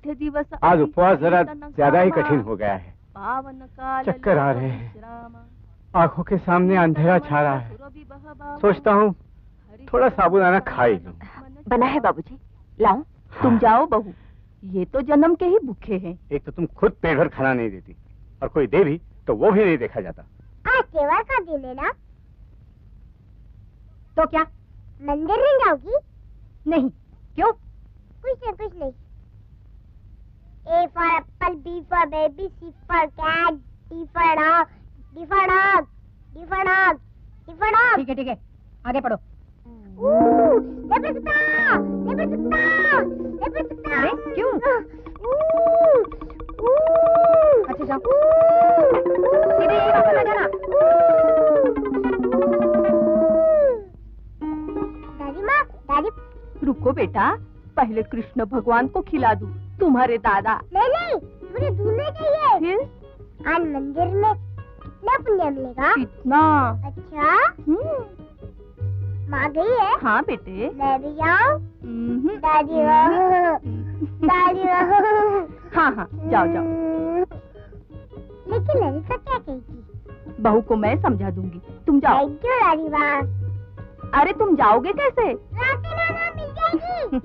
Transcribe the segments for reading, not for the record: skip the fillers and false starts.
आज उपवास जरा ज्यादा ही कठिन हो गया है। चक्कर आ रहे हैं, आंखों के सामने अंधेरा छा रहा है। सोचता हूँ थोड़ा साबुदाना खा ही लूं। बना है बाबूजी, लाऊं? तुम जाओ बहू, ये तो जन्म के ही भूखे हैं। एक तो तुम खुद पेट भर खाना नहीं देती और कोई दे भी तो वो भी नहीं देखा जाता। आज त्योहार का दिन है ना, तो क्या मंदिर नहीं जाओगी? नहीं। क्यों? कुछ नहीं। A for apple, B for baby, C for cat, D for dog, D for dog, D for dog, D for dog। ठीक है, आगे पढ़ो। अरे क्यों? अच्छा जाओ, सीधे यही वापस आ जाना। दादी रुको बेटा, पहले कृष्ण भगवान को खिला दूं, तुम्हारे दादा। नहीं, मुझे दूध नहीं चाहिए। फिर? आज मंदिर में कितना पुण्य मिलेगा? कितना? अच्छा। माँ गई है? हाँ बेटे। मैं भी जाऊँ? दादी हाँ, जाओ। लेकिन ललिता क्या कहेगी? बहू को मैं समझा दूंगी, तुम जाओ। क्यों दादी माँ? अरे तुम जाओगे कैसे? रास्ते में मिल जाएगी।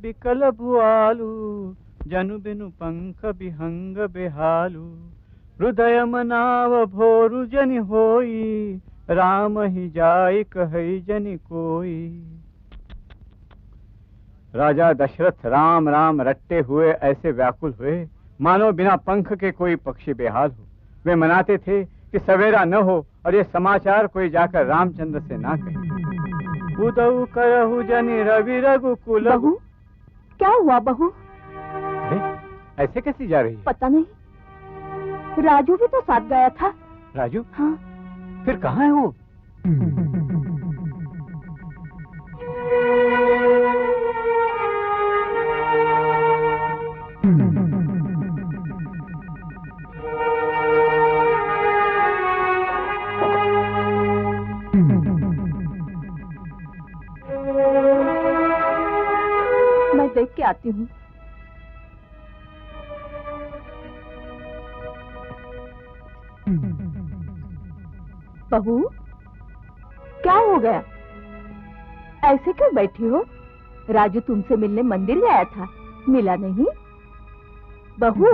बिकल भुआलू जनु बिनु पंख बिहंग बेहालू हृदय मनाव भोरु जनि होई राम ही जाय कहई जनि कोई। राजा दशरथ राम राम रट्टे हुए ऐसे व्याकुल हुए मानो बिना पंख के कोई पक्षी बेहाल हो। वे मनाते थे कि सवेरा न हो और ये समाचार कोई जाकर रामचंद्र से ना कहे। उदऊ करहु जनि रवि रघुकुल। बहू, क्या हुआ बहू? ऐसे कैसी जा रही है? पता नहीं, राजू भी तो साथ गया था। राजू? हाँ। फिर कहाँ है वो? मैं देख के आती हूँ। बहू, क्या हो गया? ऐसे क्यों बैठी हो? राजू तुमसे मिलने मंदिर गया था, मिला नहीं? बहू,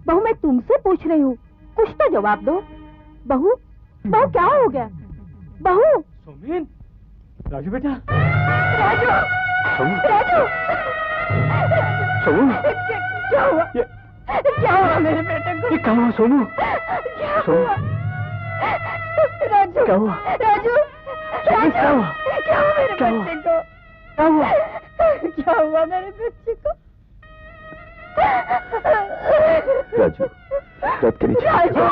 बहू मैं तुमसे पूछ रही हूँ, कुछ तो जवाब दो। बहू, बहू क्या हो गया? बहू। सोमेन, राजू बेटा। राजू, राजू, सोमू, क्या हुआ? क्या हुआ मेरे बेटे को? ये क्या हुआ सोमू? क्या हुआ? राजू, क्या हुआ? राजू, क्या हुआ? क्या हुआ मेरे बच्चे को? क्या हुआ? क्या हुआ मेरे बच्चे को? राजू, रात के नीचे। राजू,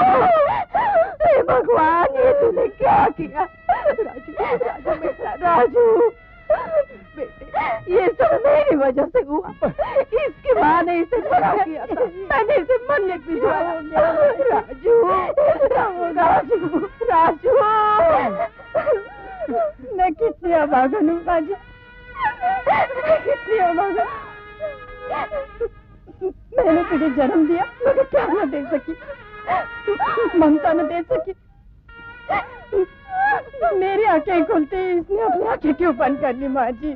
हे भगवान, ये तूने क्या किया? राजू, राजू बेटा, राजू बेटे, ये सब मेरी वजह से हुआ। इसकी माँ ने इसे बड़ा किया था, मैंने इसे मरने भिजवाया। राजू, राजू, राजू, मैं कितनी अभागन हूँ राजू, मगर मैंने तुझे जन्म दिया मगर प्यार न दे सकी, ममता न दे सकी। मेरी आंखें खुलते ही इसने अपनी आंखें क्यों बंद कर ली? माँ जी,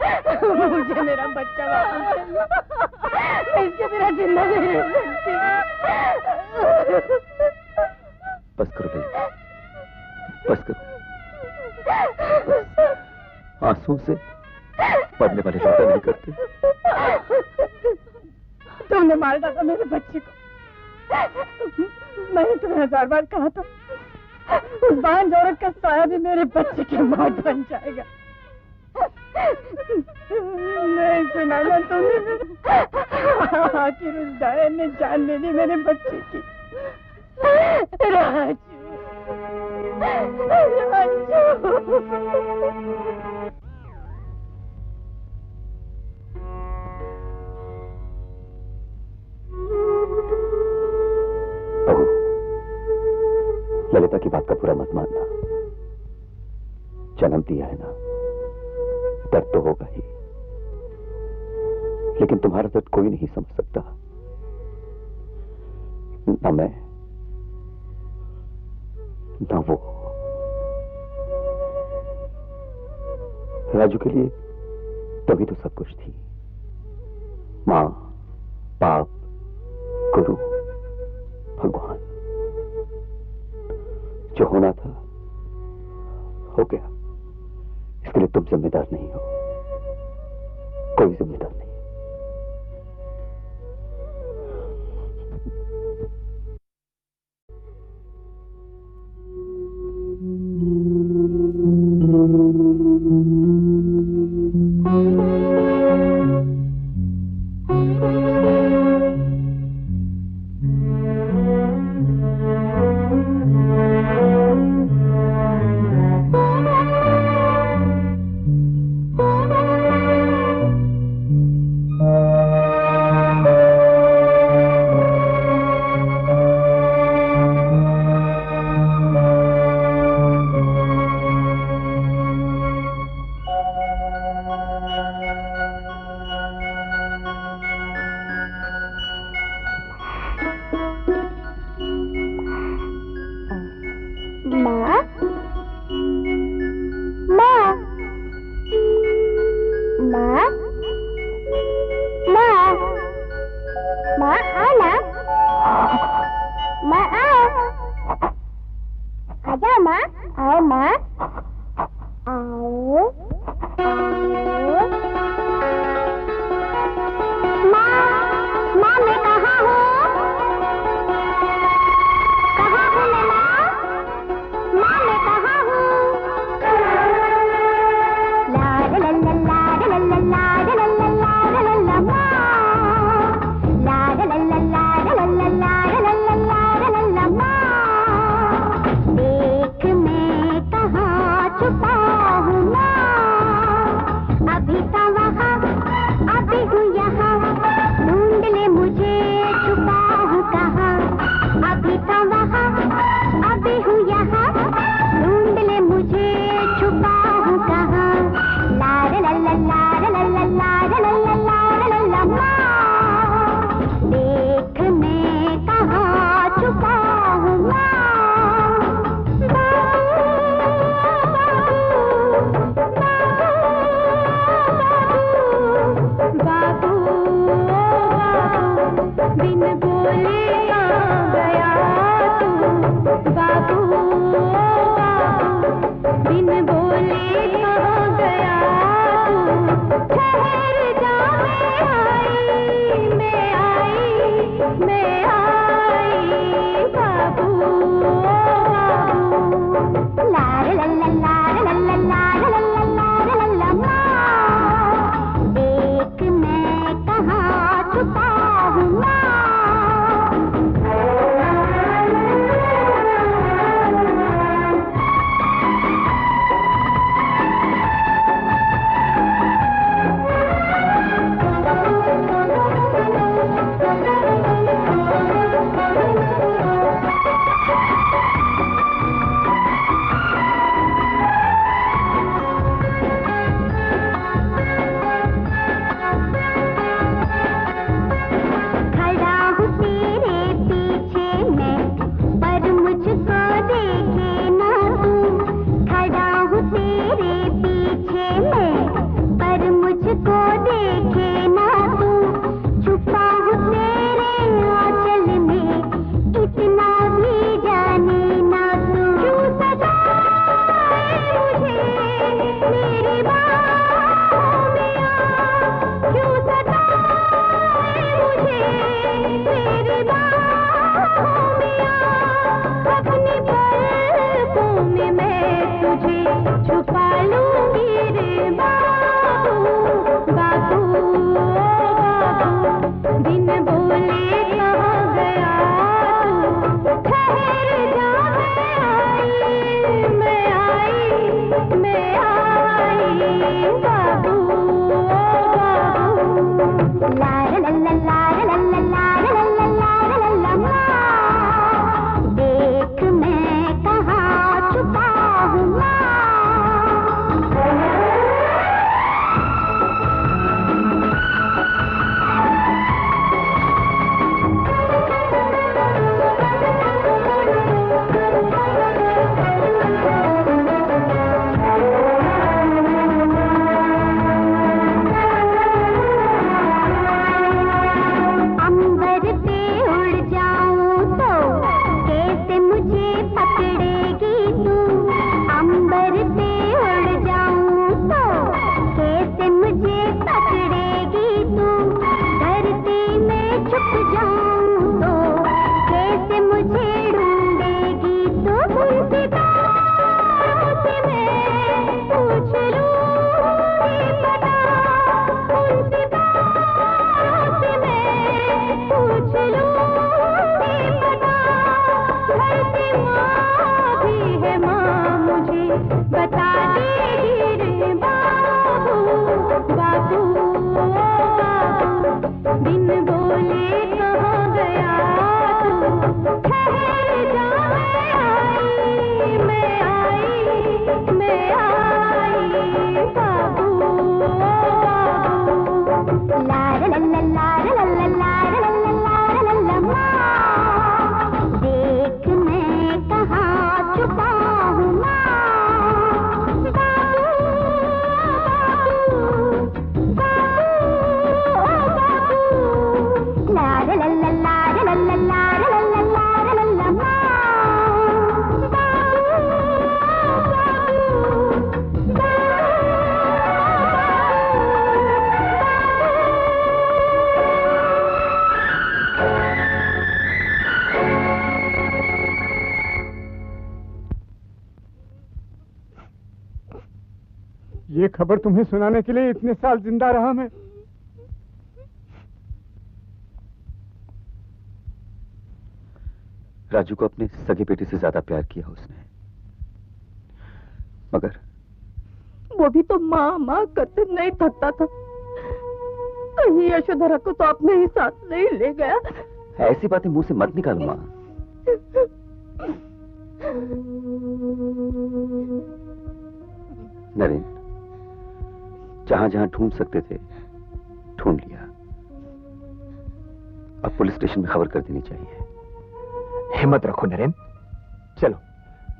मुझे मेरा बच्चा वापस चाहिए, मैं इसके बिना जिंदा नहीं रह सकती। बस करो ललिता, बस करो। आंसू से मरने वाले ज्यादा नहीं करते। तुमने मार डाला मेरे बच्चे को। मैंने तुम्हें 1000 बार कहा था उस बांझ औरत का साया भी मेरे बच्चे की मौत बन जाएगा। नहीं सुना ना तुमने? आखिर उस डायन ने जान ले ली मेरे बच्चे की। राजू, बहू, ललिता की बात का बुरा मत मानना। जन्म दिया है ना, दर्द तो होगा ही, लेकिन तुम्हारा दर्द कोई नहीं समझ सकता, ना मैं ना वो। राजू के लिए तभी तो सब कुछ थी, मां, बाप, गुरु, भगवान। जो होना था हो गया, इसके लिए तुम जिम्मेदार नहीं हो, कोई जिम्मेदार नहीं। खबर तुम्हें सुनाने के लिए इतने साल जिंदा रहा मैं। राजू को अपने सगे बेटे से ज्यादा प्यार किया उसने, मगर वो भी तो माँ माँ करते नहीं थकता था। कहीं यशोधरा को तो अपने ही साथ नहीं ले गया। ऐसी बातें मुंह से मत निकालो माँ। नरेन, जहां जहां ढूंढ सकते थे ढूंढ लिया। अब पुलिस स्टेशन में खबर कर देनी चाहिए। हिम्मत रखो नरेन, चलो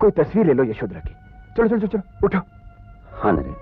कोई तस्वीर ले लो यशोधरा की। चलो चलो चलो उठो। हाँ नरेन।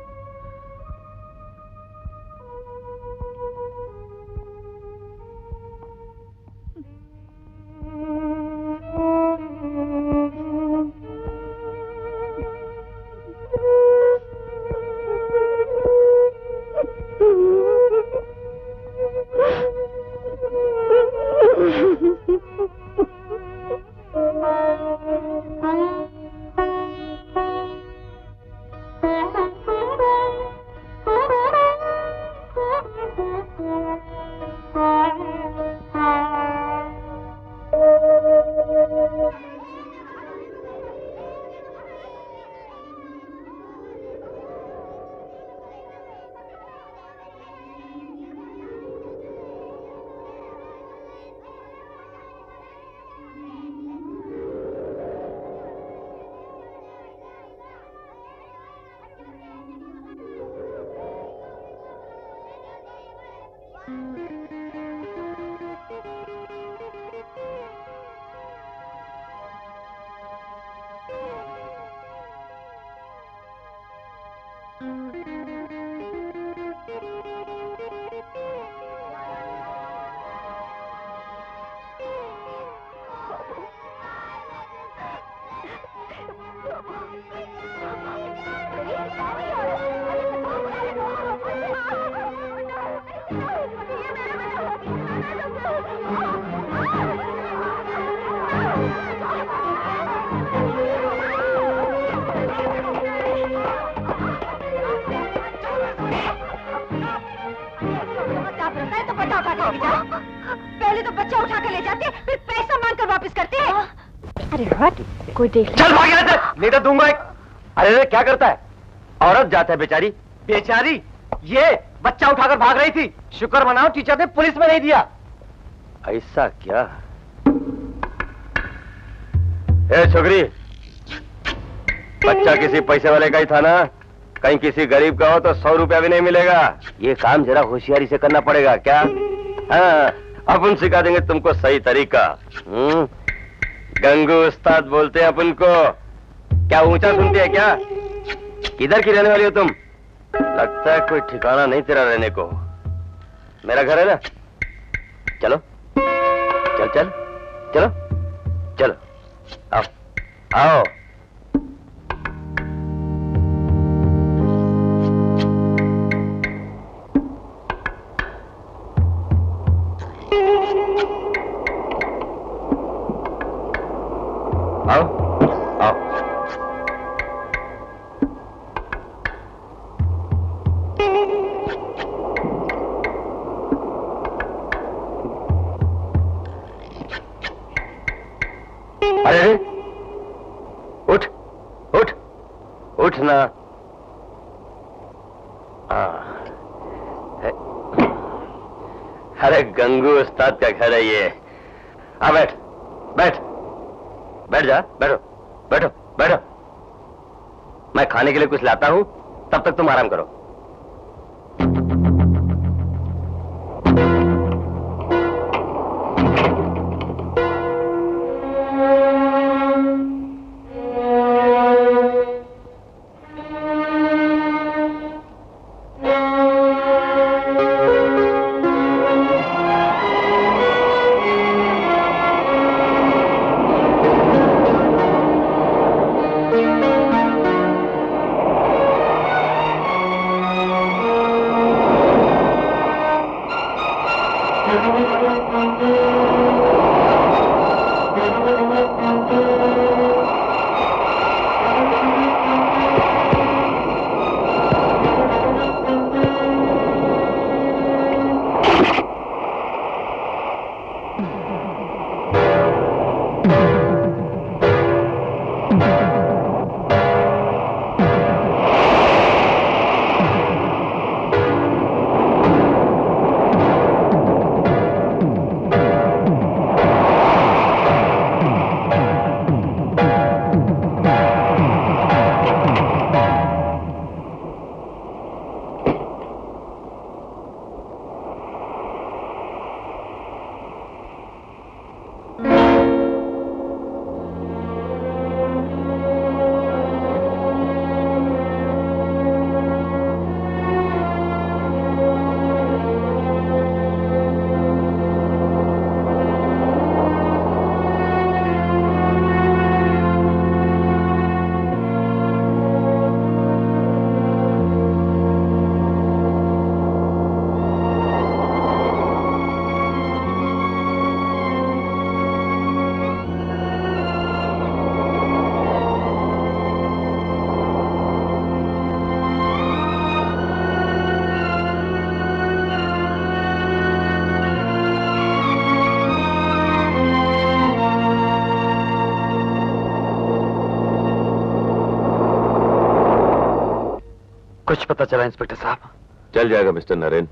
पहले तो बच्चा उठा कर ले जाते, फिर पैसा मांग कर वापस करते हैं। अरे हट, कोई देख ले। चल भाग यहाँ से, नहीं तो दूंगा एक। अरे क्या करता है? औरत जाता है बेचारी। बेचारी? ये बच्चा उठाकर भाग रही थी। शुक्र मनाओ टीचर ने पुलिस में नहीं दिया। ऐसा क्या? ए छोकरी, बच्चा किसी पैसे वाले का ही था ना? कहीं किसी गरीब का हो तो 100 रुपया भी नहीं मिलेगा। ये काम जरा होशियारी से करना पड़ेगा क्या? हाँ, अपन सिखा देंगे तुमको सही तरीका। गंगू उस्ताद बोलते हैं अपन को। क्या ऊंचा सुनती है क्या? किधर की रहने वाली हो तुम? लगता है कोई ठिकाना नहीं तेरा रहने को। मेरा घर है ना, चलो चल चल चलो चलो आओ आओ। आओ आओ। अरे उठ उठ उठ ना। अरे गंगू उस्ताद का घर है ये। आ बैठ बैठ बैठ जा, बैठो बैठो बैठो। मैं खाने के लिए कुछ लाता हूं, तब तक तुम आराम करो। कुछ पता चला इंस्पेक्टर साहब? चल जाएगा मिस्टर नरेन,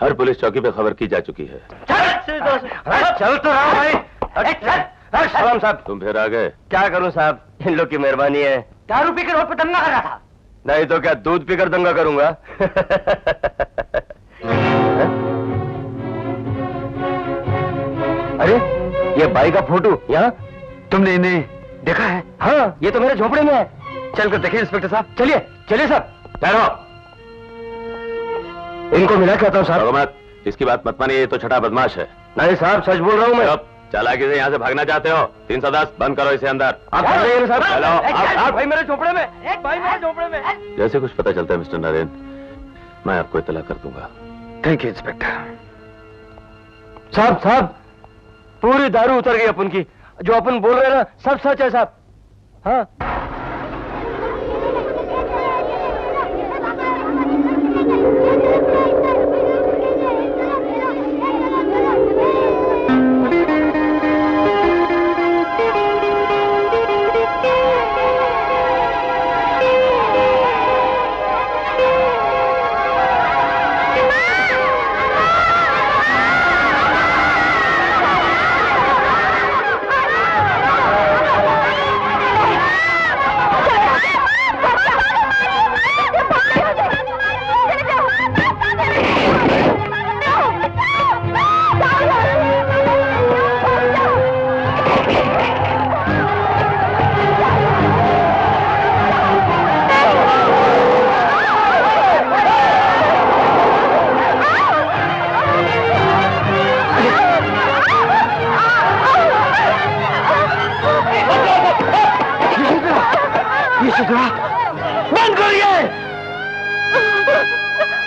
हर पुलिस चौकी पे खबर की जा चुकी है। चल तो रहा भाई। सलाम साहब। तुम फिर आ गए? क्या करूं साहब, इन लोग की मेहरबानी है। दारू पी के रोड पे दंगा कर रहा था। नहीं तो क्या दूध पीकर दंगा करूंगा। अरे ये बाई का फोटो यहाँ, तुमने इन्हें देखा है? हाँ, ये तो मेरे झोपड़े में है। चलकर देखिए इंस्पेक्टर साहब। चलिए चलिए साहब। ठहरो, इनको मिला कहता हूँ साहब। मत, इसकी बात मत मानिए, ये तो छठा बदमाश है। नहीं साहब, सच बोल रहा हूँ मैं। चालाकी से यहाँ से भागना चाहते हो? 310 बंद करो इसे अंदर। आप साहब। चलो, भाई मेरे झोपड़े में, भाई मेरे झोपड़े में। जैसे कुछ पता चलता है मिस्टर नरेन, मैं आपको इत्तला कर दूंगा। थैंक यू इंस्पेक्टर साहब। साहब पूरी दारू उतर गई अपन की, जो अपन बोल रहे हैं ना सब सच है साहब। हाँ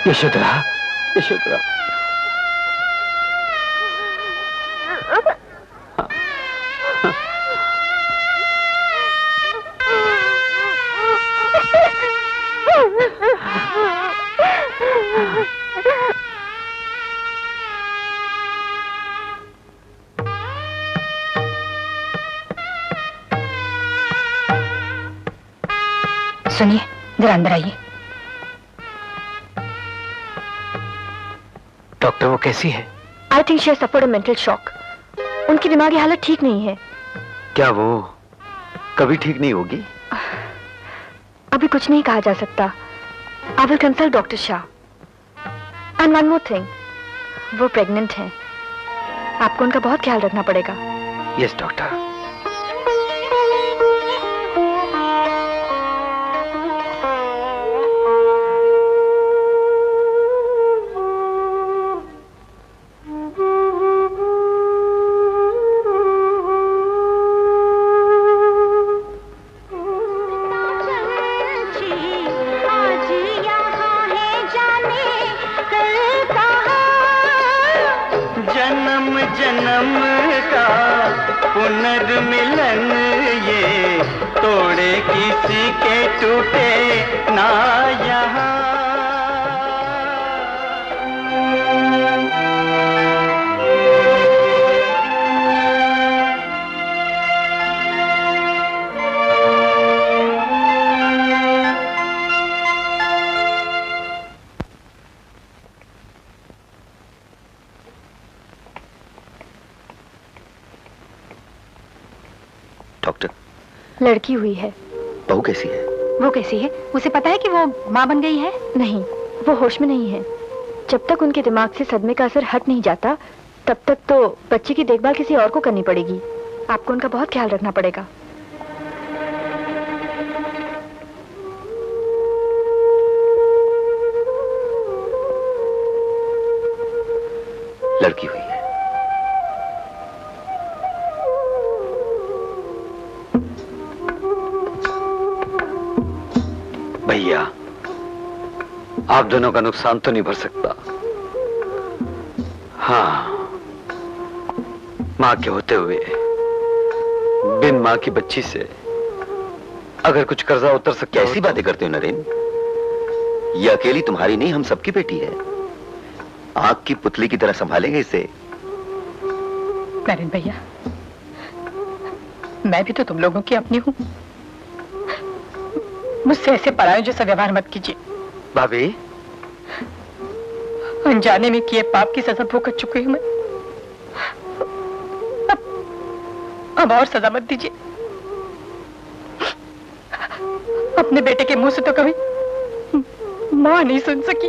यशोधरा, यशोधरा। सुनिए, जरा अंदर आइए। डॉक्टर वो कैसी है? I think she has suffered a mental shock. उनकी दिमागी हालत ठीक नहीं है। क्या वो कभी ठीक नहीं होगी? अभी कुछ नहीं कहा जा सकता। I will consult doctor Shah. And one more thing, वो प्रेग्नेंट हैं। आपको उनका बहुत ख्याल रखना पड़ेगा। Yes doctor. लड़की हुई है। बहू कैसी है? वो कैसी है? उसे पता है कि वो माँ बन गई है? नहीं, वो होश में नहीं है। जब तक उनके दिमाग से सदमे का असर हट नहीं जाता, तब तक तो बच्चे की देखभाल किसी और को करनी पड़ेगी। आपको उनका बहुत ख्याल रखना पड़ेगा। लड़की हुई है। भैया, आप दोनों का नुकसान तो नहीं भर सकता। हाँ, मां के होते हुए बिन मां की बच्ची से अगर कुछ कर्जा उतर सकता। कैसी बातें करते हो नरेन? ये अकेली तुम्हारी नहीं, हम सबकी बेटी है। आग की पुतली की तरह संभालेंगे इसे। नरेन भैया, मैं भी तो तुम लोगों की अपनी हूं। मुझसे ऐसे परायों जैसा व्यवहार मत कीजिए। भाभी, अनजाने में किए पाप की सजा भुगत चुकी हूं मैं। अब और सजा मत दीजिए। अपने बेटे के मुंह से तो कभी मां नहीं सुन सकी,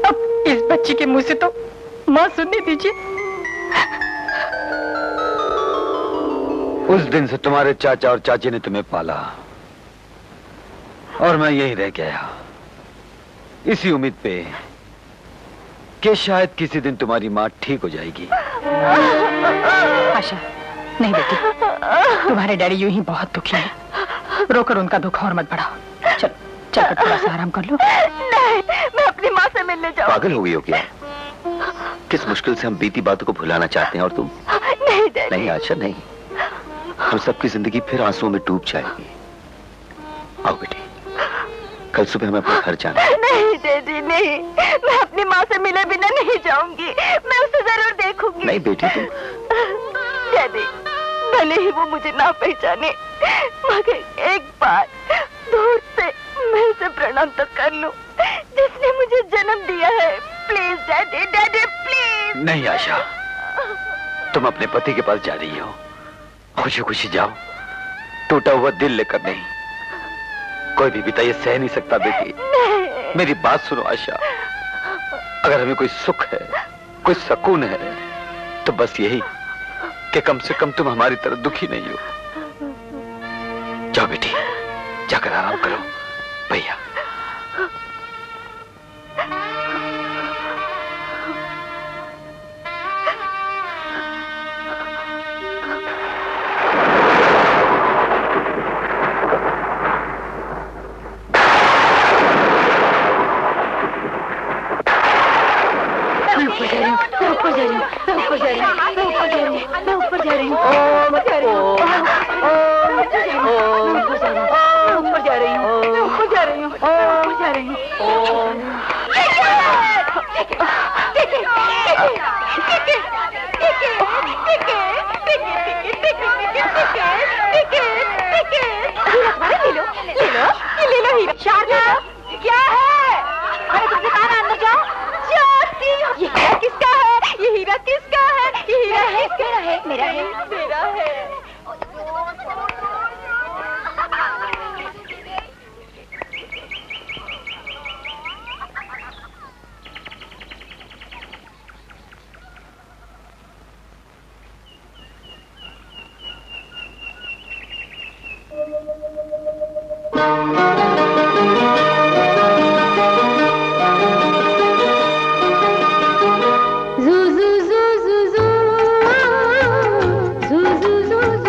अब इस बच्ची के मुंह से तो मां सुनने दीजिए। उस दिन से तुम्हारे चाचा और चाची ने तुम्हें पाला और मैं यहीं रह गया, इसी उम्मीद पे कि शायद किसी दिन तुम्हारी मां ठीक हो जाएगी। आशा, नहीं बेटी, तुम्हारे डैडी यूं ही बहुत दुखी हैं। रोकर उनका दुख और मत बढ़ाओ। चलो चल थोड़ा सा आराम कर लो। नहीं, मैं अपनी माँ से मिलने जाऊंगी। पागल हो गई हो क्या? किस मुश्किल से हम बीती बातों को भुलाना चाहते हैं और तुम? नहीं डैडी। नहीं आशा, नहीं। हम सबकी जिंदगी फिर आंसुओं में डूब जाएगी। आओ बेटी, कल सुबह हमें अपने घर जाना है। नहीं डैडी, नहीं, मैं अपनी माँ से मिले बिना नहीं जाऊंगी। मैं उसे जरूर देखूंगी। नहीं बेटी, तुम। डैडी, भले ही वो मुझे ना पहचाने, मगर एक बार दूर से मैं उसे प्रणाम तो कर लूं, जिसने मुझे जन्म दिया है। Please daddy, daddy please. नहीं आशा, तुम अपने पति के पास जा रही हो, खुशी खुशी जाओ, टूटा हुआ दिल लेकर नहीं। कोई भी पिता ये सह नहीं सकता बेटी। मेरी बात सुनो आशा, अगर हमें कोई सुख है, कोई सुकून है, तो बस यही कि कम से कम तुम हमारी तरह दुखी नहीं हो। जाओ बेटी, जाकर आराम करो। भैया, Zoo zoo zoo zoo zoo zoo zoo zoo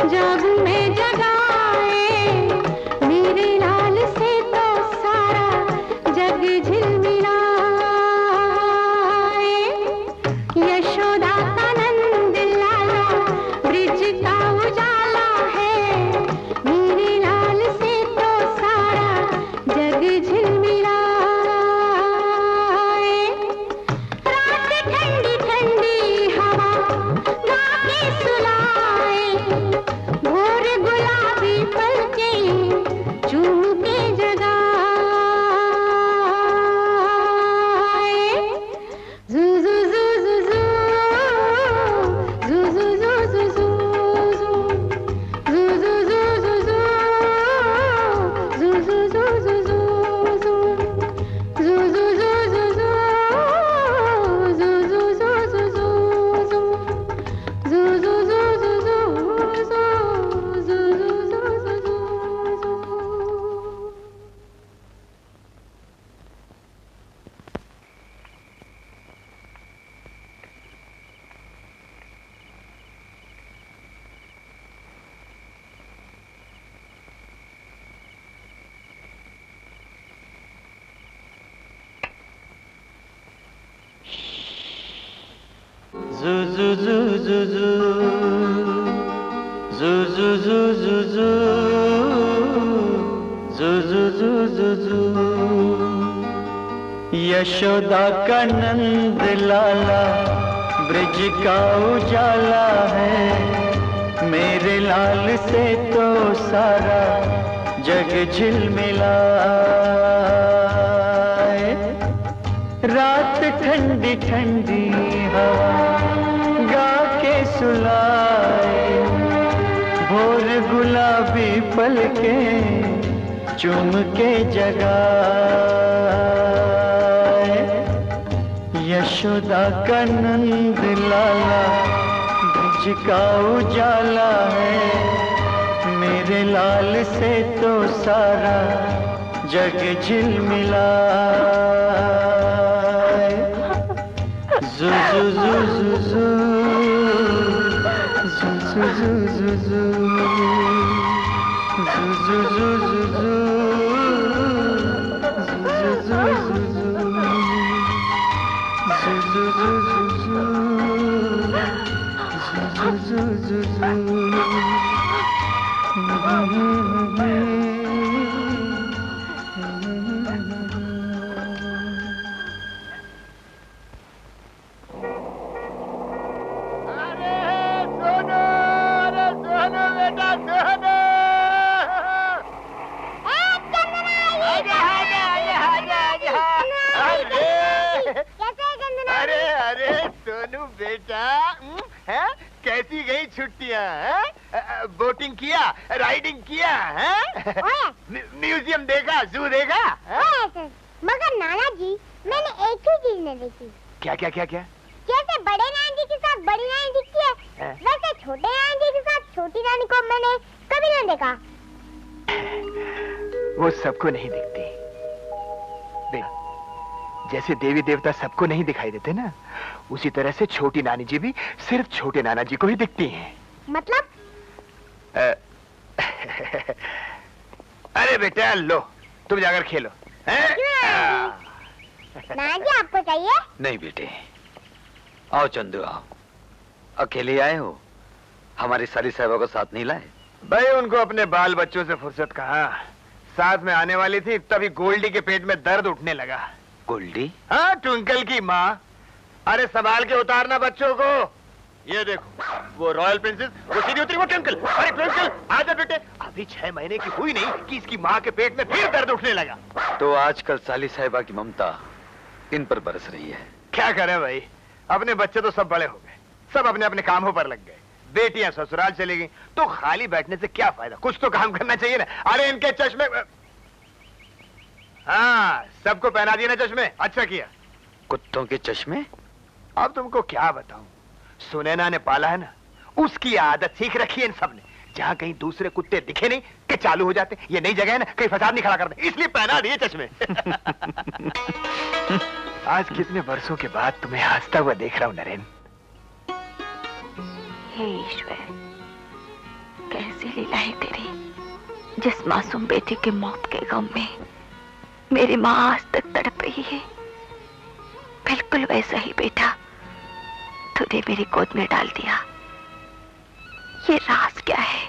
जागू में जगाए, मेरे लाल से तो सारा जग झिलमिलाए। यशोदा का नंद लाला ब्रिज का उजाला है, मेरे लाल से तो सारा जग झिलमिलाए। रात ठंडी ठंडी हवा गा के सुलाए, भोर गुलाबी पलके चूम के जगाए। जू जू जू जू जू जू जू जू जू जू जू जू जू जू जू जू जू जू यशोदा का नंद लाला ब्रिज का उजाला है, मेरे लाल से तो सारा जग झिलमिलाए। रात ठंडी ठंडी हवा गा के सुलाए, भोर गुलाबी पलके चूम के जगाए। यशोदा का नंद लाला ब्रिज का उजाला है, मेरे लाल से तो सारा जग झिलमिलाए। जू जू जू जू जू जू जू जू जू जू जू जू जू जू कैसी गई छुट्टियां? बोटिंग किया, राइडिंग किया, म्यूजियम देखा, जू देखा? मगर नाना जी मैंने एक ही चीज नहीं देखी। क्या क्या क्या क्या? जैसे बड़े नानी जी के साथ बड़ी नानी दिखती है, वैसे छोटे नानी जी के साथ छोटी नानी को मैंने कभी नहीं देखा। वो सबको नहीं दिखती बेटा, जैसे देवी देवता सबको नहीं दिखाई देते ना, उसी तरह से छोटी नानी जी भी सिर्फ छोटे नाना जी को ही दिखती हैं। मतलब? अरे बेटा लो, तुम जाकर खेलो। नाना जी आपको चाहिए? नहीं बेटे, आओ चंदू आओ। अकेले आए हो? हमारी सारी साहिबा को साथ नहीं लाए? भाई उनको अपने बाल बच्चों से फुर्सत कहाँ, साथ में आने वाली थी तभी गोल्डी के पेट में दर्द उठने लगा। गोल्डी? हाँ, ट्विंकल की माँ। अरे संभाल के उतारना बच्चों को। ये देखो वो रॉयल प्रिंसेस, वो सीधी उतरी, वो ट्विंकल। अरे ट्विंकल आजा बेटे, अभी 6 महीने की हुई नहीं कि इसकी माँ के पेट में फिर दर्द उठने लगा। तो आजकल साली साहिबा की ममता इन पर बरस रही है। क्या करें भाई, अपने बच्चे तो सब बड़े हो गए, सब अपने अपने कामों पर लग गए। बेटियां ससुराल चली गई, तो खाली बैठने से क्या फायदा, कुछ तो काम करना चाहिए ना। अरे इनके चश्मे, हाँ सबको पहना दिए ना चश्मे, अच्छा किया। कुत्तों के चश्मे? अब तुमको क्या बताऊं, सुनैना ने पाला है ना, उसकी आदत सीख रखी है इन सब ने। जहां कहीं दूसरे कुत्ते दिखे नहीं कि चालू हो जाते, ये नई जगह है ना, कहीं फसाद नहीं खड़ा करते, इसलिए पहना दिए चश्मे। आज कितने वर्षों के बाद तुम्हें हंसता हुआ देख रहा हूं नरेन। हे ईश्वर, कैसी लीला है तेरी, जिस मासूम बेटी की मौत के गम में मेरी माँ आज तक तड़प रही है, बिल्कुल वैसा ही बेटा तूने मेरी गोद में डाल दिया। ये राज क्या है?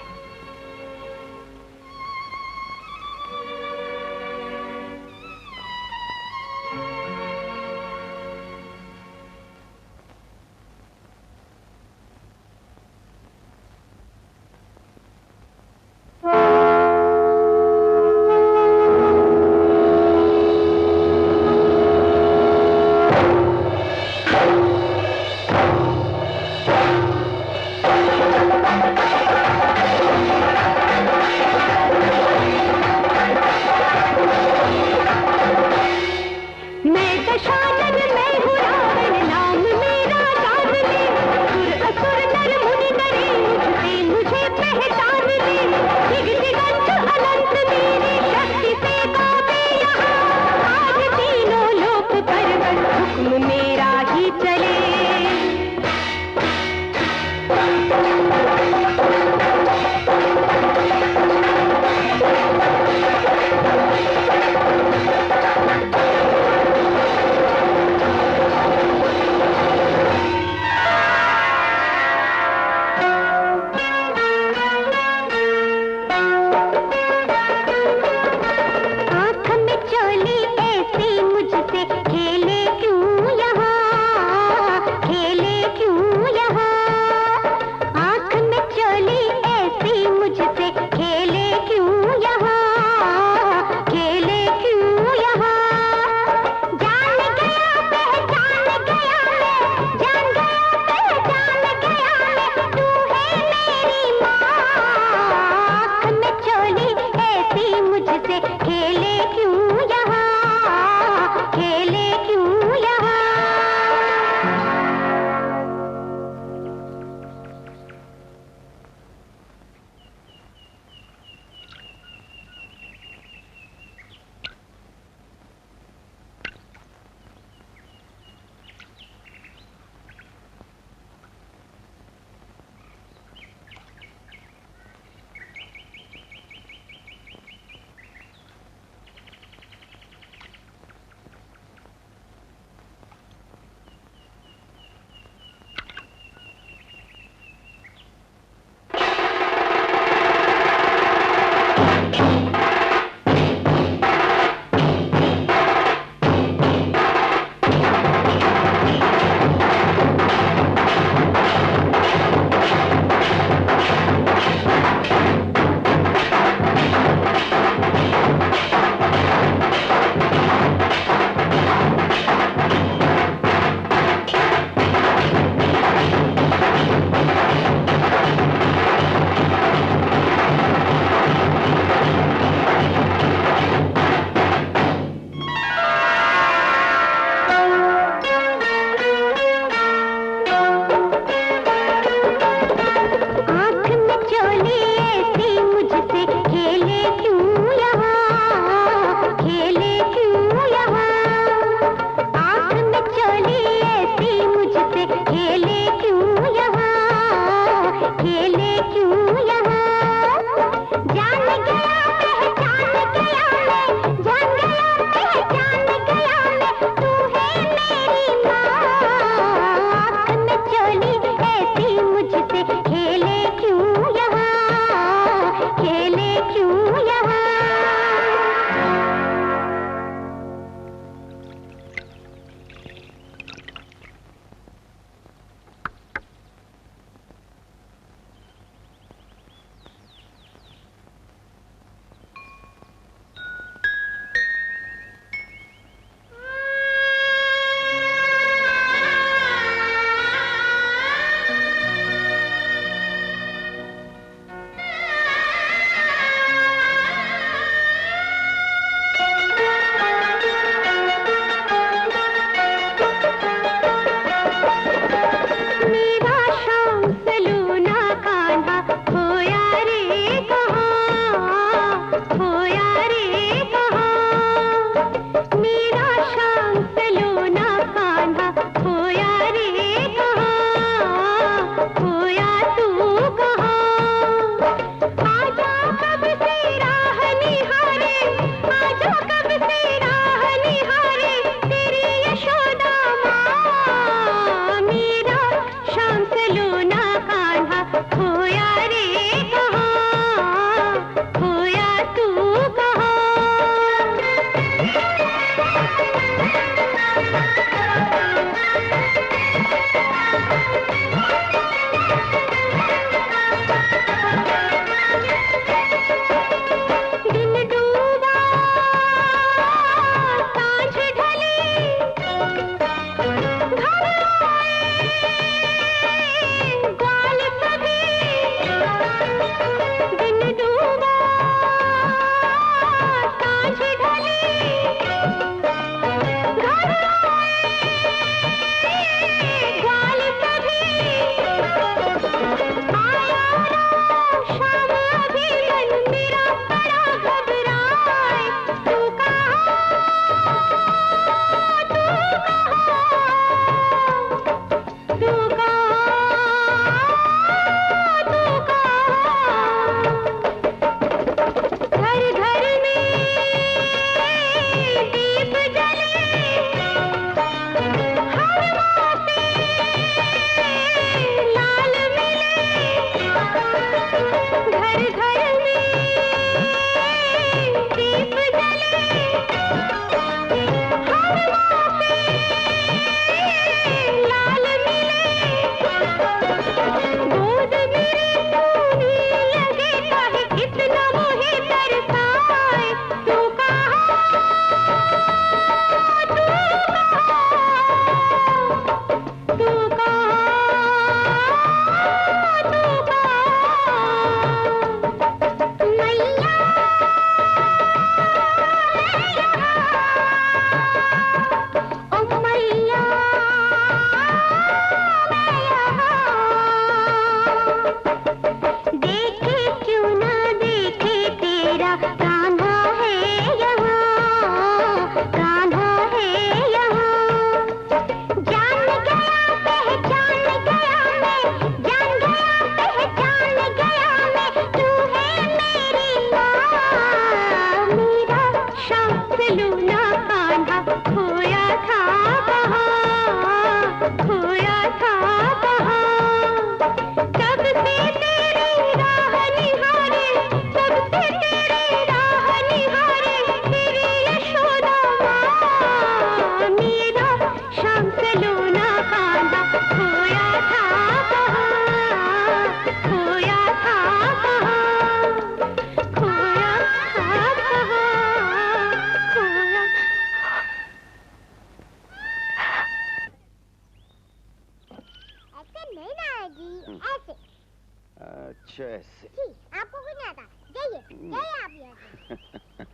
आपको कुछ नहीं आता। जाइए जाइए आप यहाँ से।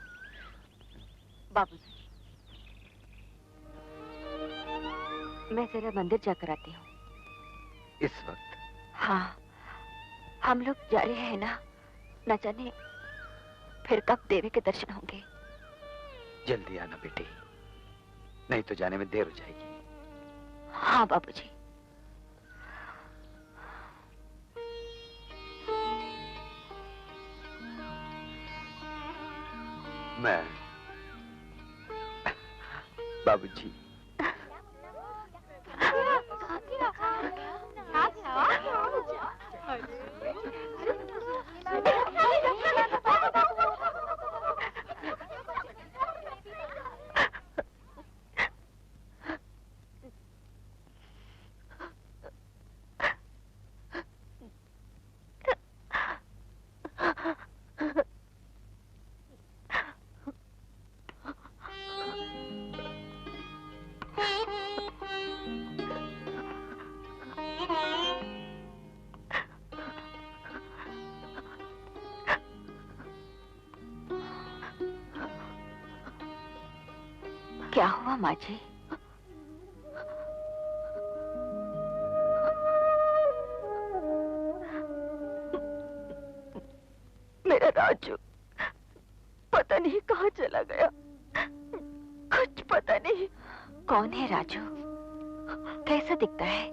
बाबूजी, मैं जरा मंदिर जाकर आती हूँ। इस वक्त? हाँ, हम लोग जा रहे हैं ना, न जाने फिर कब देवी के दर्शन होंगे। जल्दी आना बेटी, नहीं तो जाने में देर हो जाएगी। हाँ बाबूजी। मैं बाबूजी, क्या हुआ माँ जी? मेरा राजू पता नहीं कहाँ चला गया, कुछ पता नहीं। कौन है राजू? कैसा दिखता है?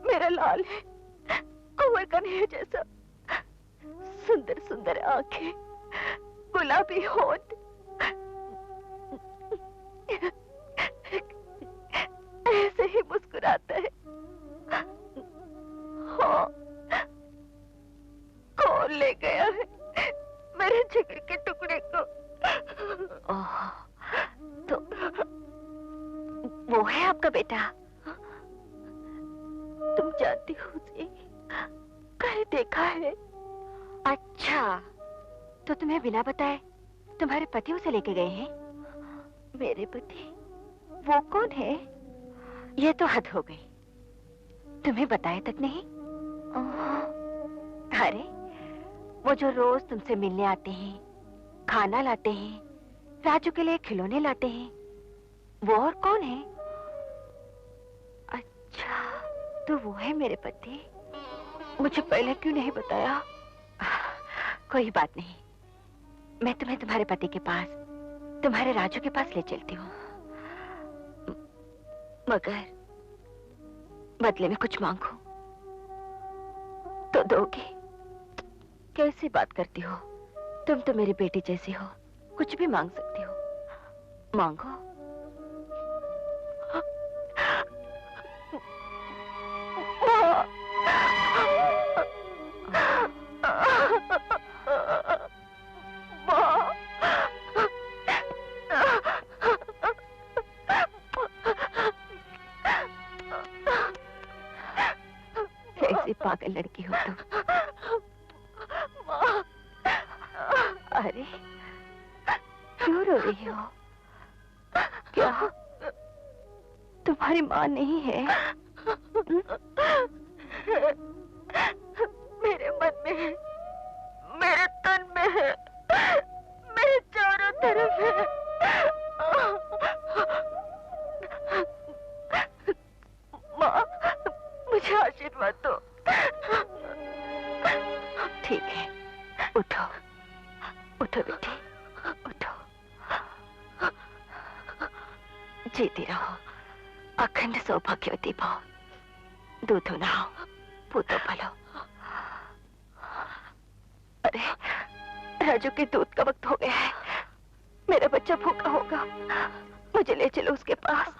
मेरा लाल है, कुंवर कन्हैया जैसा, सुंदर सुंदर आंखें, गुलाबी होंठ, ऐसे ही मुस्कुराता है। हाँ, कौन ले गया है मेरे जिगर के टुकड़े को? ओह, तो वो है आपका बेटा? तुम जानती हो उसे? कहीं देखा है? अच्छा, तो तुम्हें बिना बताए तुम्हारे पति उसे लेके गए हैं? मेरे पति? वो कौन है? ये तो हद हो गई, तुम्हें बताए तक नहीं? अरे, वो जो रोज तुमसे मिलने आते हैं, खाना लाते हैं, राजू के लिए खिलौने लाते हैं, वो और कौन है? अच्छा, तो वो है मेरे पति। मुझे पहले क्यों नहीं बताया? कोई बात नहीं, मैं तुम्हें तुम्हारे पति के पास, तुम्हारे राजू के पास ले चलती हूँ। मगर बदले में कुछ मांगो तो दोगे? कैसी बात करती हो? तुम तो मेरी बेटी जैसी हो, कुछ भी मांग सकती हो, मांगो। कैसी पागल लड़की हो तुम। अरे, क्यों रो रही हो? क्या तुम्हारी माँ नहीं है? मेरे मन में है, मेरे तन में है, मेरे चारों तरफ है। माँ, मुझे आशीर्वाद दो। ठीक है, उठो उठो बेटी, उठो। जीती रहो, अखंड सौभाग्यवती भव, दूधो नहाओ, पूतो पलो। अरे, राजू के दूध का वक्त हो गया है, मेरा बच्चा भूखा होगा, मुझे ले चलो उसके पास।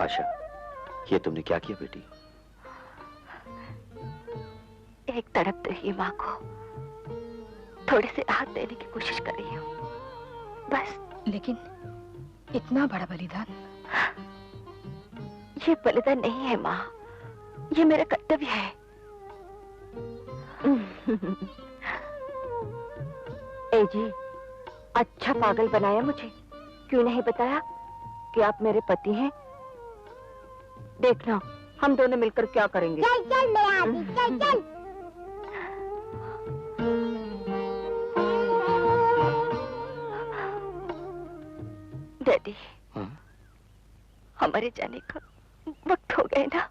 आशा, ये तुमने क्या किया बेटी? एक तड़प रही माँ को थोड़े से राहत देने की कोशिश कर रही हूँ, बस। लेकिन इतना बड़ा बलिदान? ये बलिदान नहीं है माँ, ये मेरा कर्तव्य है। ए जी, अच्छा पागल बनाया मुझे, क्यों नहीं बताया कि आप मेरे पति हैं? देखना हम दोनों मिलकर क्या करेंगे। चल चल मेरा आदि, चल चल। डैडी, हमारे जाने का वक्त हो गए ना।